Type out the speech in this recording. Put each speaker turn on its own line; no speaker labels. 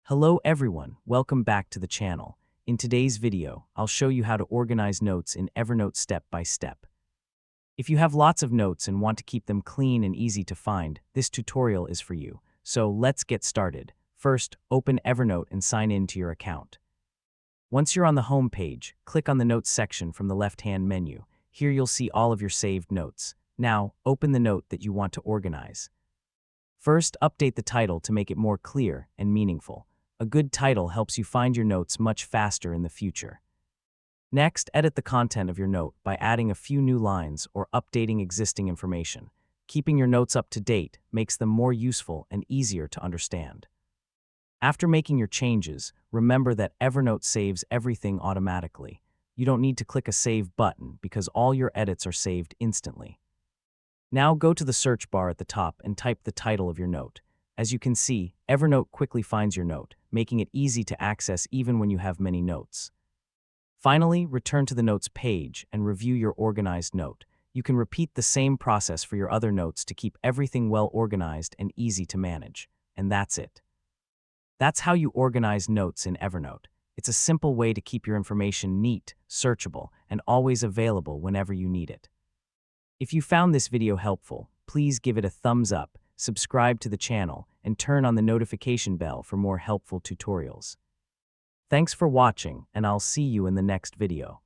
Hello everyone, welcome back to the channel. In today's video, I'll show you how to organize notes in Evernote step by step. If you have lots of notes and want to keep them clean and easy to find, this tutorial is for you. So let's get started. First, open Evernote and sign in to your account. Once you're on the home page, click on the Notes section from the left-hand menu. Here you'll see all of your saved notes. Now, open the note that you want to organize. First, update the title to make it more clear and meaningful. A good title helps you find your notes much faster in the future. Next, edit the content of your note by adding a few new lines or updating existing information. Keeping your notes up to date makes them more useful and easier to understand. After making your changes, remember that Evernote saves everything automatically. You don't need to click a Save button because all your edits are saved instantly. Now go to the search bar at the top and type the title of your note. As you can see, Evernote quickly finds your note, making it easy to access even when you have many notes. Finally, return to the Notes page and review your organized note. You can repeat the same process for your other notes to keep everything well organized and easy to manage. And that's it. That's how you organize notes in Evernote. It's a simple way to keep your information neat, searchable, and always available whenever you need it. If you found this video helpful, please give it a thumbs up, subscribe to the channel, and turn on the notification bell for more helpful tutorials. Thanks for watching, and I'll see you in the next video.